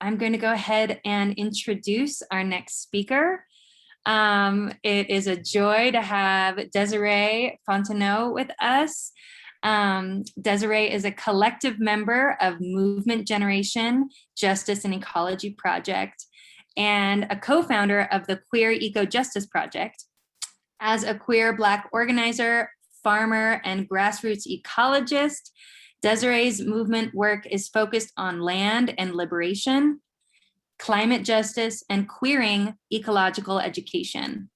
I'm going to go ahead and introduce our next speaker. It is a joy to have Deseree Fontenot with us. Deseree is a collective member of Movement Generation, Justice and Ecology Project, and a co-founder of the Queer Eco Justice Project. As a queer Black organizer, farmer, and grassroots ecologist, Deseree's movement work is focused on land and liberation, climate justice, and queering ecological education.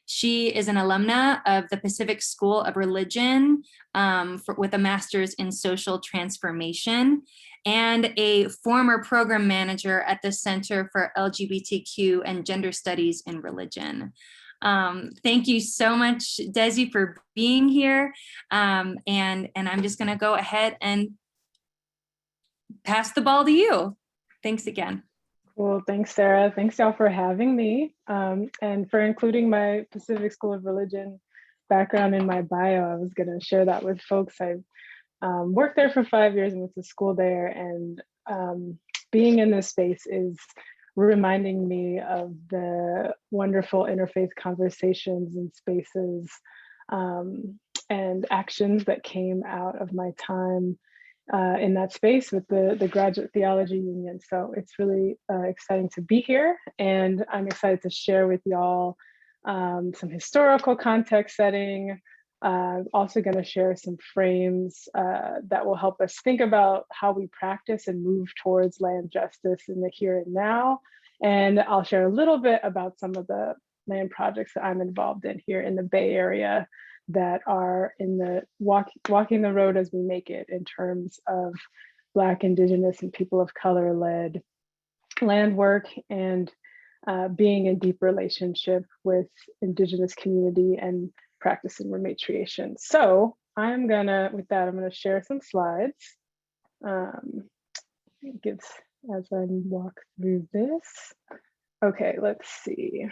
She is an alumna of the Pacific School of Religion with a master's in social transformation, and a former program manager at the Center for LGBTQ and Gender Studies in Religion. Thank you so much, Desi, for being here. And I'm just gonna go ahead and pass the ball to you. Thanks again. Cool, thanks, Sarah. Thanks y'all for having me and for including my Pacific School of Religion background in my bio. I was gonna share that with folks. I've worked there for 5 years and went to school there, and being in this space is reminding me of the wonderful interfaith conversations and spaces and actions that came out of my time in that space with the Graduate Theology Union. So it's really exciting to be here, and I'm excited to share with y'all some historical context setting. Also going to share some frames that will help us think about how we practice and move towards land justice in the here and now. And I'll share a little bit about some of the land projects that I'm involved in here in the Bay Area that are in the walking the road as we make it in terms of Black, Indigenous, and people of color led land work, and being in deep relationship with Indigenous community and practicing rematriation. So I'm gonna share some slides. As I walk through this. Okay, let's see.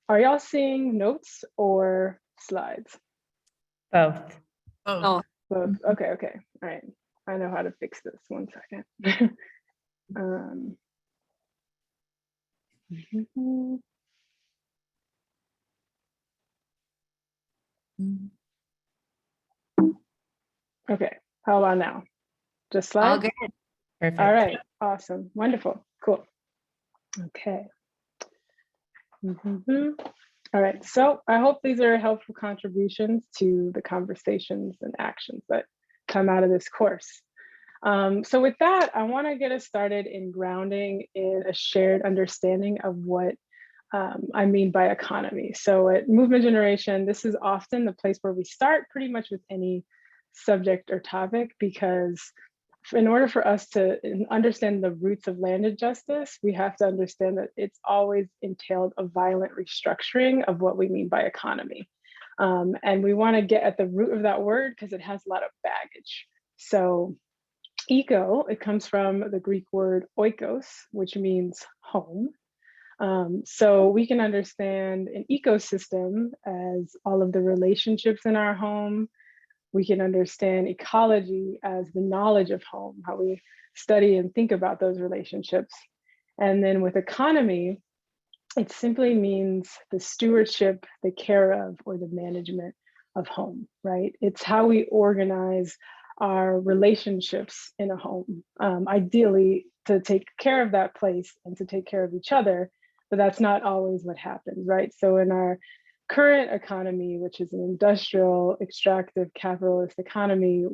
Are y'all seeing notes or slides? Both. Oh. Both. Okay. All right. I know how to fix this. 1 second. Okay, how about now? Just slides? All good. Perfect. All right, awesome, wonderful, cool. Okay. All right, so I hope these are helpful contributions to the conversations and actions that come out of this course. So with that, I want to get us started in grounding in a shared understanding of what I mean by economy. So at Movement Generation, this is often the place where we start pretty much with any subject or topic, because in order for us to understand the roots of land injustice, we have to understand that it's always entailed a violent restructuring of what we mean by economy. And we want to get at the root of that word because it has a lot of baggage. So eco, it comes from the Greek word oikos, which means home. So we can understand an ecosystem as all of the relationships in our home. We can understand ecology as the knowledge of home, how we study and think about those relationships. And then with economy, it simply means the stewardship, the care of, or the management of home, right? It's how we organize our relationships in a home, ideally to take care of that place and to take care of each other, but that's not always what happens, right? So in our current economy, which is an industrial, extractive, capitalist economy,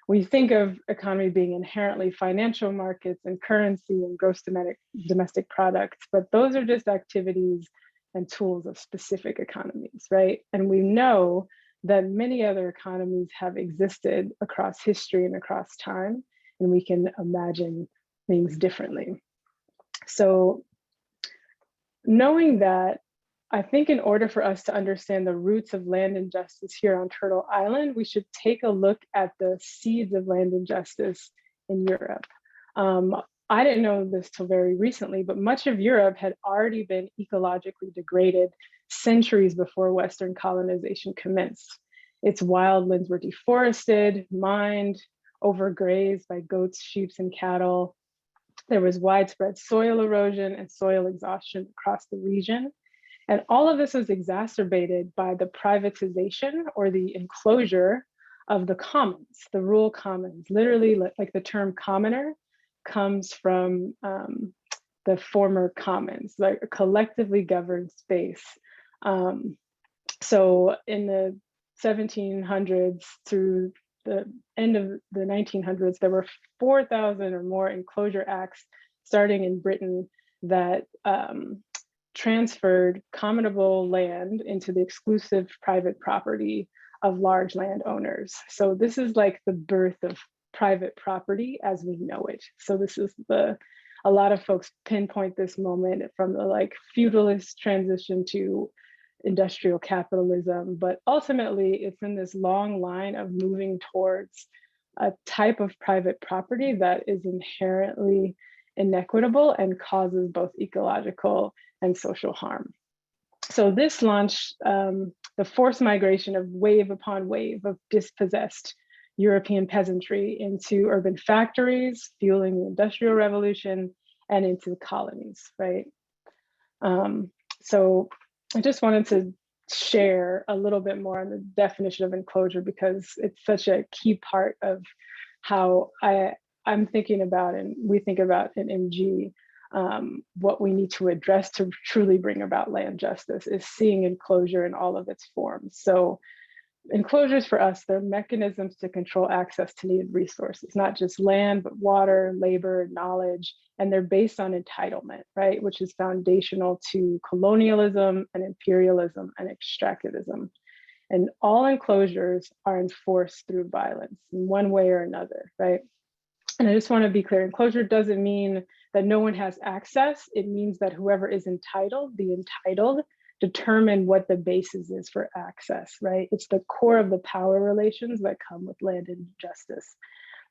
we think of economy being inherently financial markets and currency and gross domestic products, but those are just activities and tools of specific economies, right? And we know that many other economies have existed across history and across time, and we can imagine things differently. So knowing that, I think in order for us to understand the roots of land injustice here on Turtle Island, we should take a look at the seeds of land injustice in Europe. I didn't know this till very recently, but much of Europe had already been ecologically degraded centuries before Western colonization commenced. Its wildlands were deforested, mined, overgrazed by goats, sheep, and cattle. There was widespread soil erosion and soil exhaustion across the region. And all of this was exacerbated by the privatization or the enclosure of the commons, the rural commons. Literally, like the term commoner comes from the former commons, like a collectively governed space. So in the 1700s through the end of the 1900s, there were 4,000 or more enclosure acts starting in Britain that transferred commonable land into the exclusive private property of large landowners. So this is like the birth of private property as we know it. So this is a lot of folks pinpoint this moment from the like feudalist transition to industrial capitalism, but ultimately it's in this long line of moving towards a type of private property that is inherently inequitable and causes both ecological and social harm. So this launched the forced migration of wave upon wave of dispossessed European peasantry into urban factories, fueling the Industrial Revolution, and into the colonies, right? So I just wanted to share a little bit more on the definition of enclosure because it's such a key part of how I'm thinking about and we think about in MG. What we need to address to truly bring about land justice is seeing enclosure in all of its forms. So enclosures for us, they're mechanisms to control access to needed resources, not just land, but water, labor, knowledge, and they're based on entitlement, right? Which is foundational to colonialism and imperialism and extractivism. And all enclosures are enforced through violence in one way or another, right? And I just want to be clear, enclosure doesn't mean that no one has access. It means that whoever is entitled, the entitled, determine what the basis is for access, right? It's the core of the power relations that come with land and justice.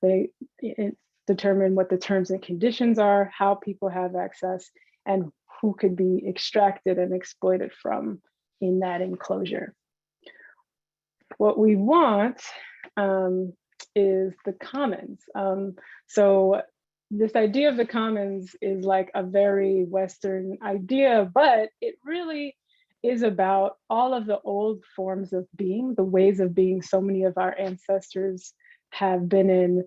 They determine what the terms and conditions are, how people have access, and who could be extracted and exploited from in that enclosure. What we want is the commons. So this idea of the commons is like a very Western idea, but it really is about all of the old forms of being, the ways of being so many of our ancestors have been in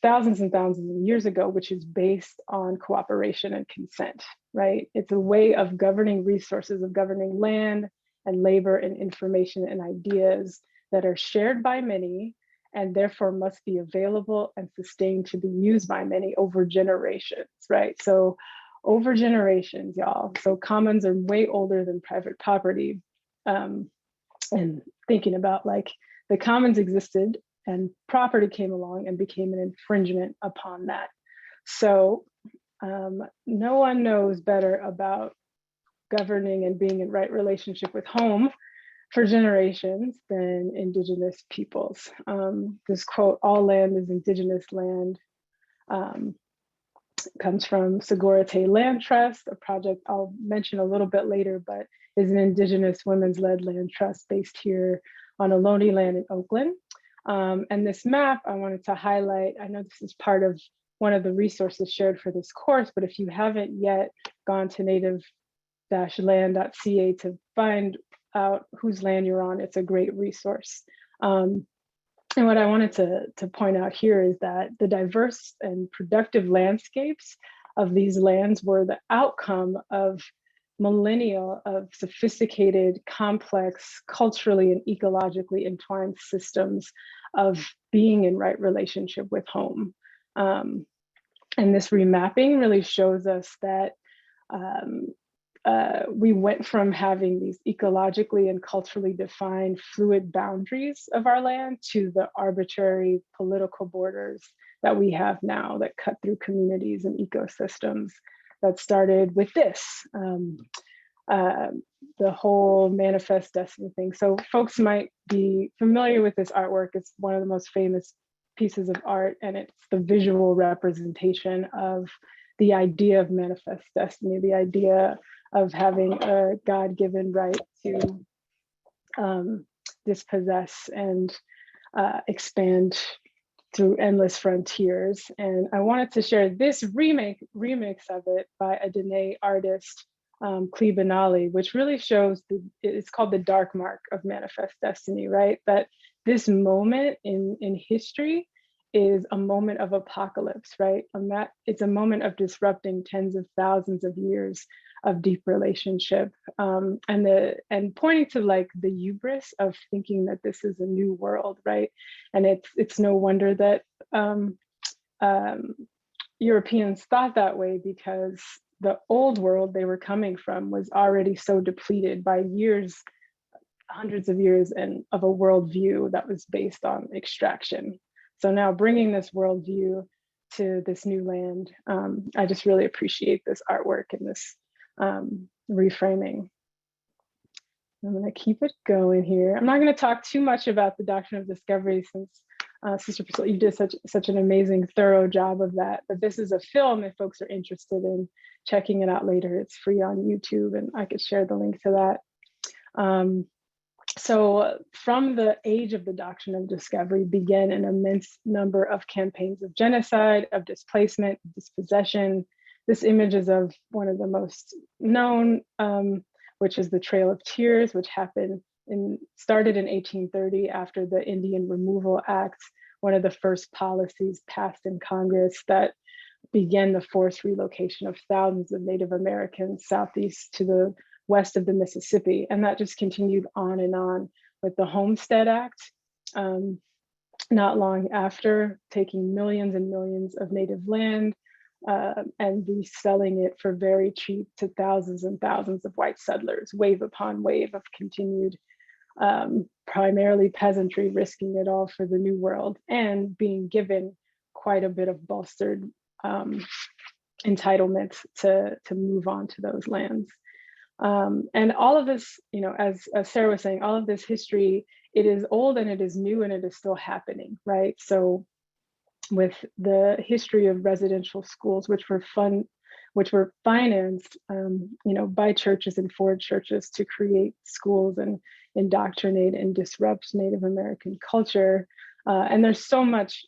thousands and thousands of years ago, which is based on cooperation and consent, right? It's a way of governing resources, of governing land and labor and information and ideas that are shared by many and therefore must be available and sustained to be used by many over generations, right? So over generations, y'all. So commons are way older than private property. And thinking about like the commons existed and property came along and became an infringement upon that. So no one knows better about governing and being in right relationship with home for generations than Indigenous peoples. This quote, "All land is Indigenous land," comes from Segorite Land Trust, a project I'll mention a little bit later, but is an Indigenous women's-led land trust based here on Ohlone land in Oakland. And this map I wanted to highlight, I know this is part of one of the resources shared for this course, but if you haven't yet gone to native-land.ca to find out whose land you're on, it's a great resource. And what I wanted to point out here is that the diverse and productive landscapes of these lands were the outcome of millennia of sophisticated, complex, culturally and ecologically entwined systems of being in right relationship with home. And this remapping really shows us that we went from having these ecologically and culturally defined fluid boundaries of our land to the arbitrary political borders that we have now that cut through communities and ecosystems that started with this, the whole manifest destiny thing. So folks might be familiar with this artwork. It's one of the most famous pieces of art, and it's the visual representation of the idea of manifest destiny, the idea of having a God-given right to dispossess and expand through endless frontiers. And I wanted to share this remix of it by a Dene artist, Clea Benali, which really shows, it's called the dark mark of manifest destiny, right? That this moment in history is a moment of apocalypse, right? It's a moment of disrupting tens of thousands of years of deep relationship, and pointing to like the hubris of thinking that this is a new world, right? And it's no wonder that Europeans thought that way, because the old world they were coming from was already so depleted by years, hundreds of years, and of a worldview that was based on extraction. So now bringing this worldview to this new land, I just really appreciate this artwork and this reframing. I'm going to keep it going here. I'm not going to talk too much about the doctrine of discovery, since Sister Priscilla, you did such an amazing, thorough job of that. But this is a film if folks are interested in checking it out later. It's free on YouTube, and I could share the link to that. So from the age of the doctrine of discovery began an immense number of campaigns of genocide, of displacement, dispossession. This image is of one of the most known, which is the Trail of Tears, which started in 1830 after the Indian Removal Act, one of the first policies passed in Congress that began the forced relocation of thousands of Native Americans southeast to the west of the Mississippi. And that just continued on and on with the Homestead Act, not long after, taking millions and millions of Native land and reselling it for very cheap to thousands and thousands of white settlers, wave upon wave of continued, primarily peasantry risking it all for the New World, and being given quite a bit of bolstered entitlements to move on to those lands. And all of this, as Sarah was saying, all of this history, it is old and it is new and it is still happening, right? So with the history of residential schools, which were financed, by churches and for churches to create schools and indoctrinate and disrupt Native American culture. And there's so much,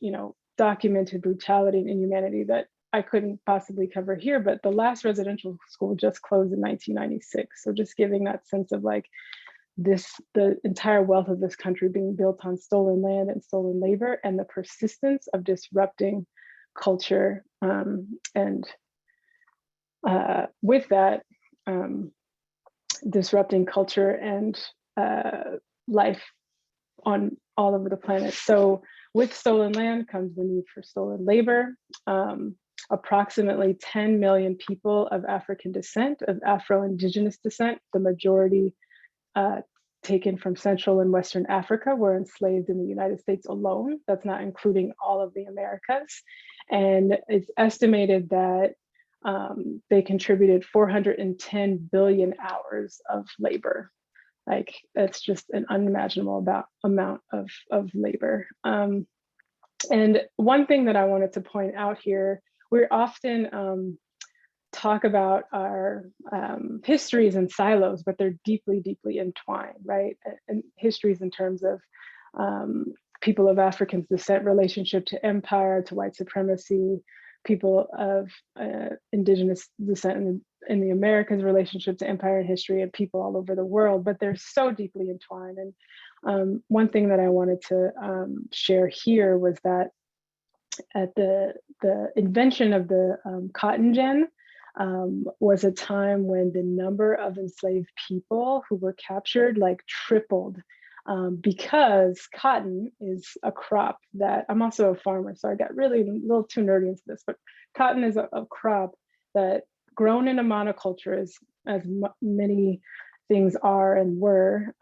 documented brutality and inhumanity that I couldn't possibly cover here, but the last residential school just closed in 1996. So just giving that sense of like the entire wealth of this country being built on stolen land and stolen labor, and the persistence of disrupting culture. And with that, disrupting culture and life on all over the planet. So with stolen land comes the need for stolen labor. Approximately 10 million people of African descent, of Afro-Indigenous descent, the majority taken from Central and Western Africa, were enslaved in the United States alone. That's not including all of the Americas. And it's estimated that they contributed 410 billion hours of labor. Like, that's just an unimaginable amount of labor. And one thing that I wanted to point out here, we often talk about our histories in silos, but they're deeply, deeply entwined, right? And histories in terms of people of African descent, relationship to empire, to white supremacy, people of Indigenous descent in the Americas, relationship to empire and history, and people all over the world, but they're so deeply entwined. And one thing that I wanted to share here was that at the invention of the cotton gin was a time when the number of enslaved people who were captured like tripled, because cotton is a crop that, I'm also a farmer, so I got really a little too nerdy into this, but cotton is a crop that, grown in a monoculture, as many things are and were,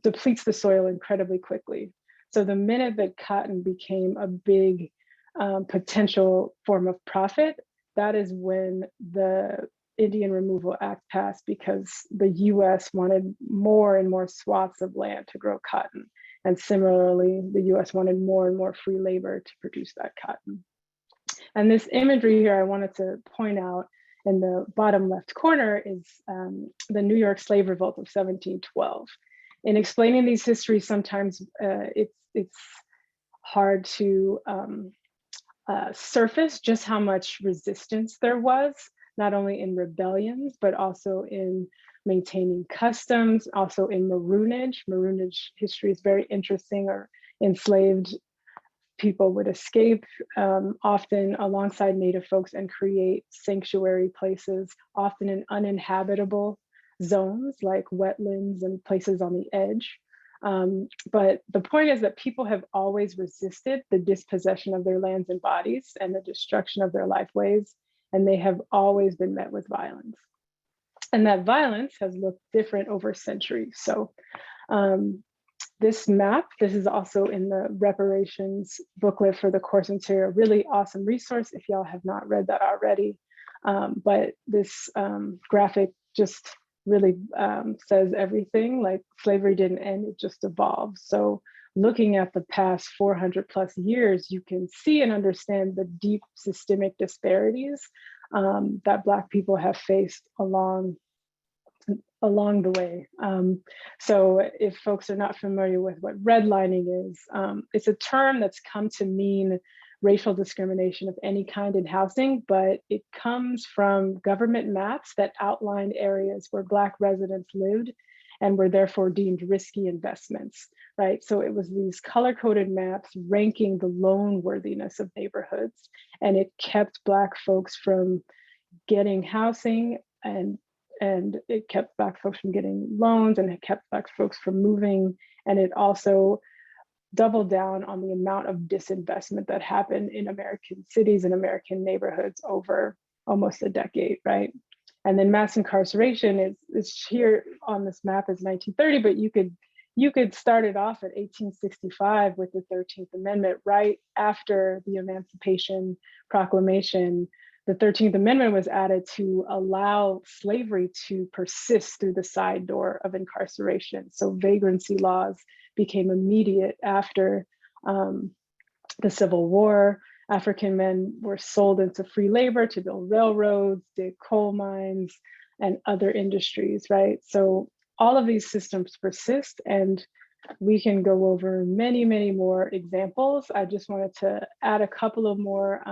depletes the soil incredibly quickly. So the minute that cotton became a big potential form of profit, that is when the Indian Removal Act passed, because the US wanted more and more swaths of land to grow cotton. And similarly, the US wanted more and more free labor to produce that cotton. And this imagery here I wanted to point out in the bottom left corner is the New York slave revolt of 1712. In explaining these histories, sometimes it's hard to surface just how much resistance there was, not only in rebellions, but also in maintaining customs, also in maroonage. Maroonage history is very interesting, or enslaved people would escape often alongside Native folks and create sanctuary places, often in uninhabitable zones like wetlands and places on the edge. But the point is that people have always resisted the dispossession of their lands and bodies and the destruction of their lifeways, and they have always been met with violence. And that violence has looked different over centuries. So this map, this is also in the reparations booklet for the course material, really awesome resource if y'all have not read that already. But this graphic just really says everything. Like, slavery didn't end, it just evolved. So looking at the past 400 plus years, you can see and understand the deep systemic disparities that Black people have faced along the way. So if folks are not familiar with what redlining is, it's a term that's come to mean racial discrimination of any kind in housing, but it comes from government maps that outlined areas where Black residents lived and were therefore deemed risky investments, right? So it was these color-coded maps ranking the loan worthiness of neighborhoods, and it kept Black folks from getting housing, and it kept Black folks from getting loans, and it kept Black folks from moving. And it also doubled down on the amount of disinvestment that happened in American cities and American neighborhoods over almost a decade, right? And then mass incarceration is here on this map as 1930, but you could start it off at 1865 with the 13th Amendment. Right after the Emancipation Proclamation, the 13th Amendment was added to allow slavery to persist through the side door of incarceration. So vagrancy laws became immediate after the Civil War. African men were sold into free labor to build railroads, dig coal mines, and other industries, right? So all of these systems persist, and we can go over many, many more examples. I just wanted to add a couple of more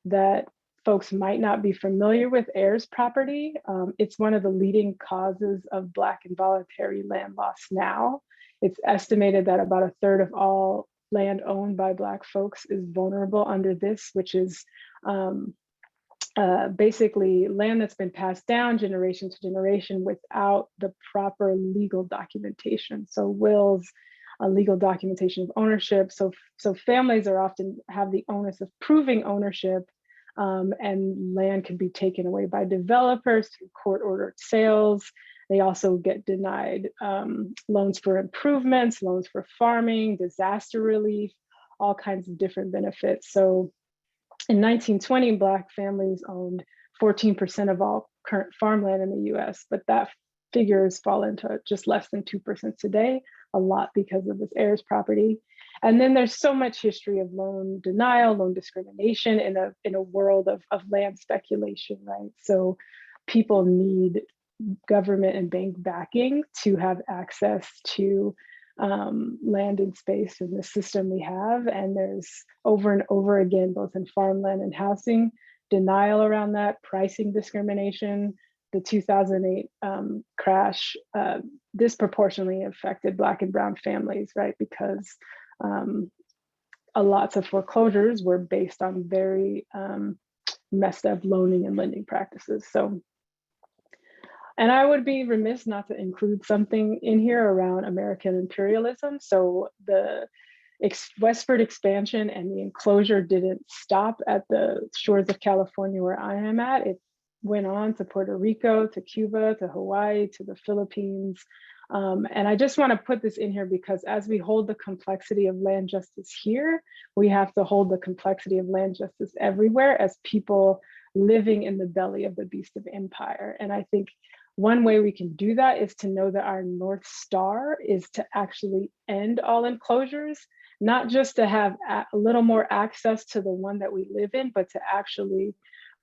that folks might not be familiar with. Heirs property. It's one of the leading causes of Black involuntary land loss now. It's estimated that about a third of all land owned by Black folks is vulnerable under this, which is basically land that's been passed down generation to generation without the proper legal documentation. So wills, legal documentation of ownership. So families are often have the onus of proving ownership, and land can be taken away by developers through court-ordered sales. They also get denied loans for improvements, loans for farming, disaster relief, all kinds of different benefits. So in 1920, Black families owned 14% of all current farmland in the US, but that figure has fallen to just less than 2% today, a lot because of this heirs property. And then there's so much history of loan denial, loan discrimination in a world of land speculation, right? So people need government and bank backing to have access to land and space in the system we have. And there's over and over again, both in farmland and housing, denial around that, pricing discrimination. The 2008 crash disproportionately affected Black and brown families, right? Because lots of foreclosures were based on very messed up loaning and lending practices. So, and I would be remiss not to include something in here around American imperialism. So the westward expansion and the enclosure didn't stop at the shores of California where I am at. It went on to Puerto Rico, to Cuba, to Hawaii, to the Philippines. And I just want to put this in here because as we hold the complexity of land justice here, we have to hold the complexity of land justice everywhere as people living in the belly of the beast of empire. And I think one way we can do that is to know that our North Star is to actually end all enclosures, not just to have a little more access to the one that we live in, but to actually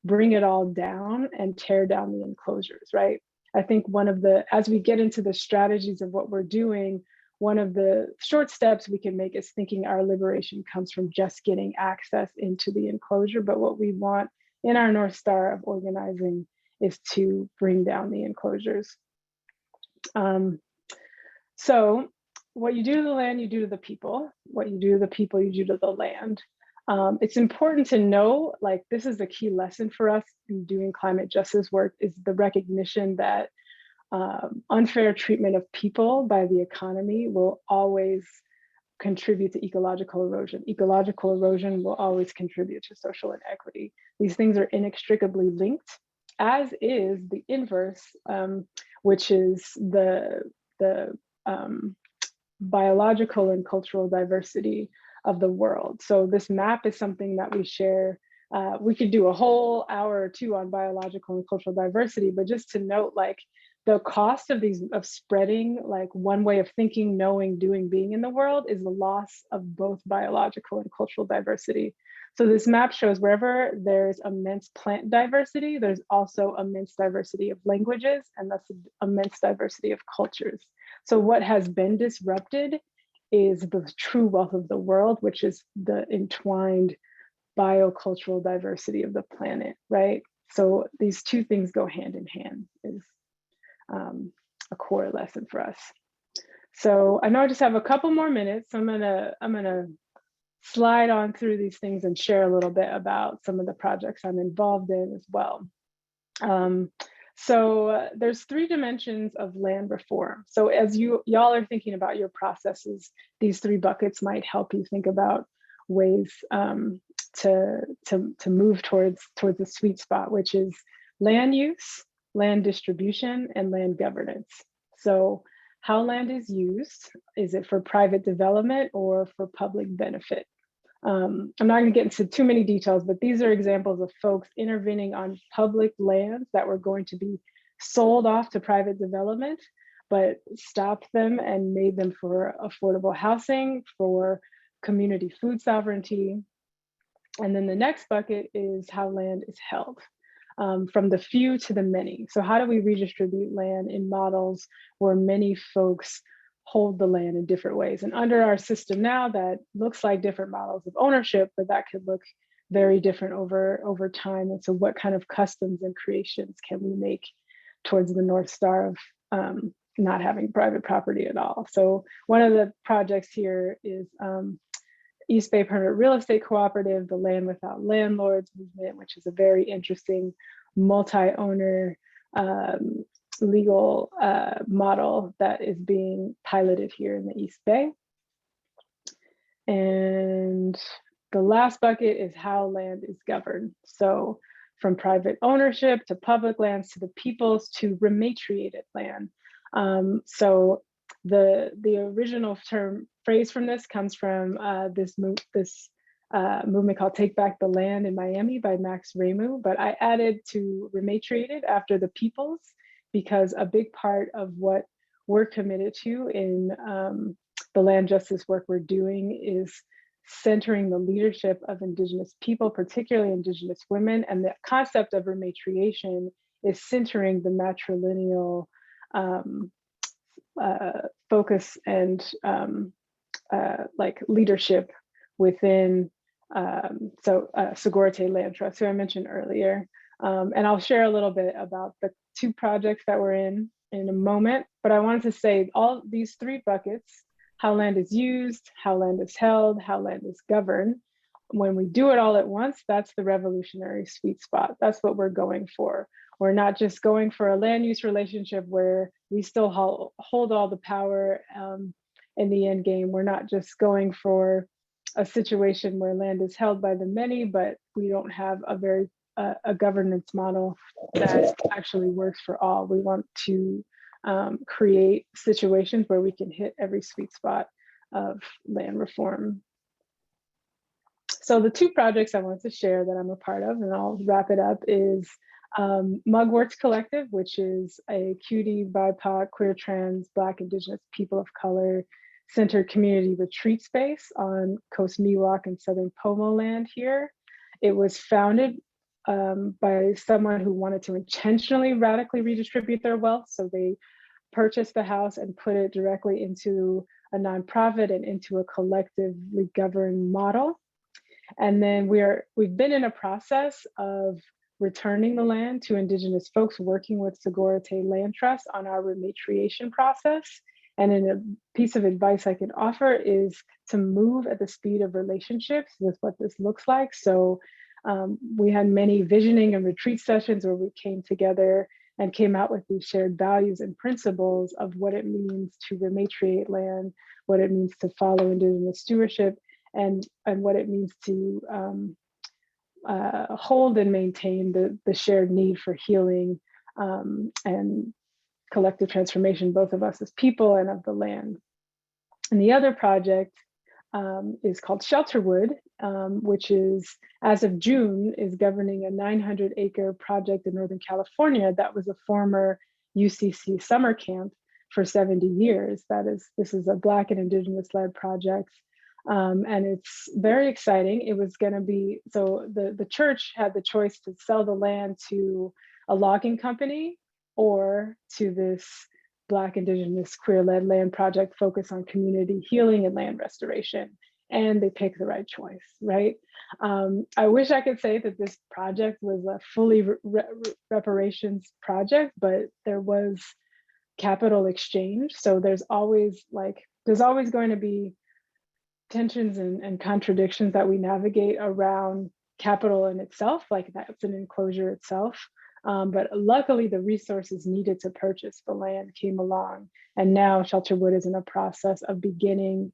bring it all down and tear down the enclosures, right? I think one of the, as we get into the strategies of what we're doing, one of the short steps we can make is thinking our liberation comes from just getting access into the enclosure. But what we want in our North Star of organizing is to bring down the enclosures. So what you do to the land, you do to the people. What you do to the people, you do to the land. It's important to know, like, this is a key lesson for us in doing climate justice work, is the recognition that unfair treatment of people by the economy will always contribute to ecological erosion. Ecological erosion will always contribute to social inequity. These things are inextricably linked, as is the inverse, which is the biological and cultural diversity of the world. So this map is something that we share. We could do a whole hour or two on biological and cultural diversity, but just to note, like, the cost of spreading like one way of thinking, knowing, doing, being in the world is the loss of both biological and cultural diversity. So this map shows wherever there's immense plant diversity, there's also immense diversity of languages, and that's immense diversity of cultures. So what has been disrupted is the true wealth of the world, which is the entwined biocultural diversity of the planet, right? So these two things go hand in hand, is a core lesson for us. So I know I just have a couple more minutes, so I'm gonna slide on through these things and share a little bit about some of the projects I'm involved in as well. So there's 3 dimensions of land reform. So as y'all are thinking about your processes, these 3 buckets might help you think about ways to move towards the sweet spot, which is land use, land distribution, and land governance. So how land is used, is it for private development or for public benefit? I'm not going to get into too many details, but these are examples of folks intervening on public lands that were going to be sold off to private development, but stopped them and made them for affordable housing, for community food sovereignty. And then the next bucket is how land is held, from the few to the many. So how do we redistribute land in models where many folks hold the land in different ways? And under our system now, that looks like different models of ownership, but that could look very different over time. And so what kind of customs and creations can we make towards the North Star of not having private property at all? So one of the projects here is East Bay Permanent Real Estate Cooperative, the Land Without Landlords movement, which is a very interesting multi-owner legal model that is being piloted here in the East Bay. And the last bucket is how land is governed. So from private ownership to public lands to the peoples to rematriated land. So the original phrase from this comes from this movement called Take Back the Land in Miami by Max Ramu, but I added to rematriated after the peoples, because a big part of what we're committed to in the land justice work we're doing is centering the leadership of Indigenous people, particularly Indigenous women. And the concept of rematriation is centering the matrilineal focus and like leadership within Segorite Land Trust, who I mentioned earlier. And I'll share a little bit about the 2 projects that we're in a moment, but I wanted to say all these 3 buckets, how land is used, how land is held, how land is governed. When we do it all at once, that's the revolutionary sweet spot. That's what we're going for. We're not just going for a land use relationship where we still hold all the power in the end game. We're not just going for a situation where land is held by the many, but we don't have a governance model that actually works for all. We want to create situations where we can hit every sweet spot of land reform. So the 2 projects I want to share that I'm a part of, and I'll wrap it up, is Mugworts Collective, which is a QD, BIPOC, queer, trans, Black, Indigenous, people of color centered community retreat space on Coast Miwok and Southern Pomo land here. It was founded by someone who wanted to intentionally radically redistribute their wealth. So they purchased the house and put it directly into a nonprofit and into a collectively governed model. And then we've been in a process of returning the land to Indigenous folks, working with Sogorea Land Trust on our rematriation process. And then a piece of advice I could offer is to move at the speed of relationships with what this looks like. So we had many visioning and retreat sessions where we came together and came out with these shared values and principles of what it means to rematriate land, what it means to follow Indigenous stewardship, and what it means to hold and maintain the shared need for healing and collective transformation, both of us as people and of the land. And the other project is called Shelterwood, which is, as of June, is governing a 900-acre project in Northern California that was a former UCC summer camp for 70 years. This is a Black and Indigenous-led project. And it's very exciting. It was going to be, so the church had the choice to sell the land to a logging company or to this Black, Indigenous, queer-led land project focused on community healing and land restoration. And they picked the right choice, right? I wish I could say that this project was a fully reparations project, but there was capital exchange. So there's always going to be tensions and contradictions that we navigate around capital in itself, like that's an enclosure itself. But luckily the resources needed to purchase the land came along. And now Shelterwood is in a process of beginning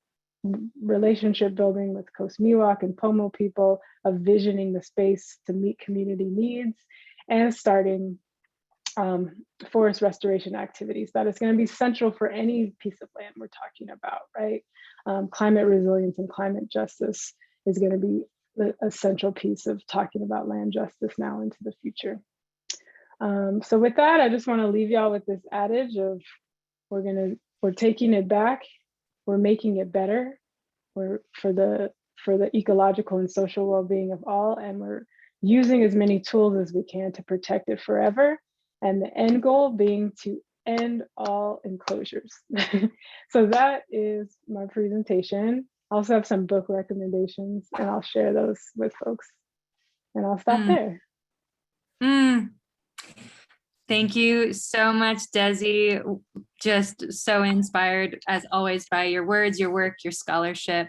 relationship building with Coast Miwok and Pomo people, of visioning the space to meet community needs, and starting forest restoration activities. That is going to be central for any piece of land we're talking about, right? Climate resilience and climate justice is going to be a central piece of talking about land justice now into the future. So with that, I just want to leave y'all with this adage of we're taking it back, we're making it better, we're for the ecological and social well-being of all, and we're using as many tools as we can to protect it forever. And the end goal being to end all enclosures. So that is my presentation. I also have some book recommendations and I'll share those with folks. And I'll stop there. Thank you so much, Desi. Just so inspired as always by your words, your work, your scholarship.